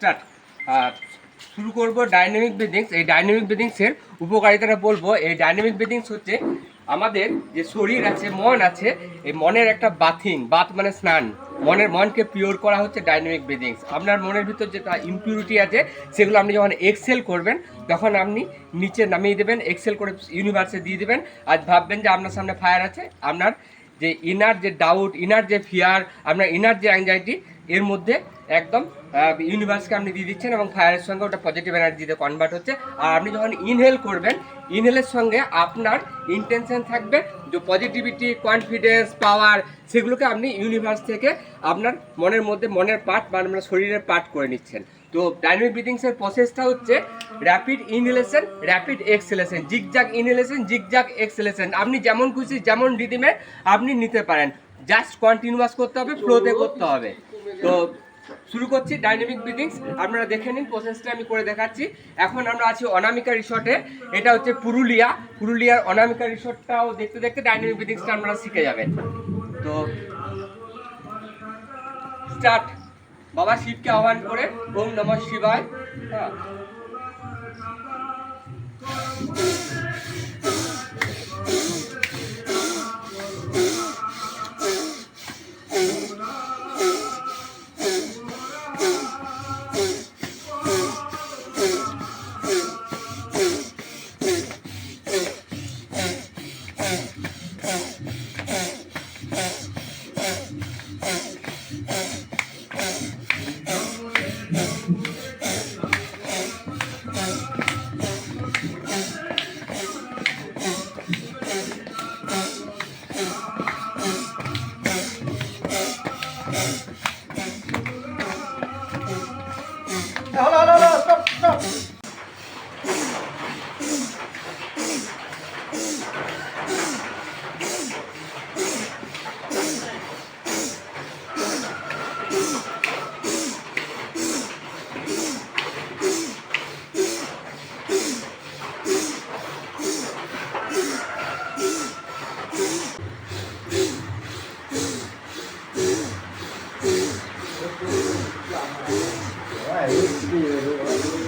Start. শুরু করব dynamic ব্রিদিংস। এই ডাইনামিক ব্রিদিংসের উপকারিতাটা বলবো। এই ডাইনামিক ব্রিদিংস হচ্ছে আমাদের যে শরীর আছে, মন আছে, এই মনের একটা বাথ মানে স্নান, মনকে পিওর করা হচ্ছে ডাইনামিক ব্রিদিংস। আপনার মনের ভিতর যেটা ইমপিউরিটি আছে সেগুলো আপনি যখন এক্সেল করবেন তখন আপনি নিচে নামিয়ে দেবেন, এক্সেল করে ইউনিভার্সে দিয়ে দেবেন। আর ভাববেন যে আপনার সামনে ফায়ার আছে। আপনার যে ইনার যে ডাউট, ইনার যে ফিয়ার, আপনার ইনার যে অ্যাংজাইটি, এর মধ্যে একদম ইউনিভার্সকে আপনি দিয়ে দিচ্ছেন এবং ফায়ারের সঙ্গে ওটা পজিটিভ এনার্জিতে কনভার্ট হচ্ছে। আর আপনি যখন ইনহেল করবেন, ইনহেলের সঙ্গে আপনার ইন্টেনশন থাকবে যে পজিটিভিটি, কনফিডেন্স, পাওয়ার, সেগুলোকে আপনি ইউনিভার্স থেকে আপনার মনের মধ্যে, মনের পার্ট বা আপনার শরীরের পার্ট করে নিচ্ছেন। তো ডাইনামিক ব্রিদিংসের প্রসেসটা হচ্ছে rapid inhalation, rapid exhalation, zigzag inhalation, zigzag exhalation. আপনি যেমন খুশি যেমন রিদিমে আপনি নিতে পারেন, জাস্ট কন্টিনিউয়াস করতে হবে, ফ্লোতে করতে হবে। তো শুরু করছি ডাইনামিক ব্রিদিংস। আপনারা দেখে নিন, প্রসেসটা আমি করে দেখাচ্ছি। এখন আমরা আছি অনামিকা রিসর্টে। এটা হচ্ছে পুরুলিয়ার অনামিকা রিসর্টটাও দেখতে দেখতে ডাইনামিক ব্রিদিংসটা আপনারা শিখে যাবেন। তো স্টার্ট। বাবা শিবকে আহ্বান করে ওম নমঃ শিবায়। হ্যাঁ, Stop. Aí,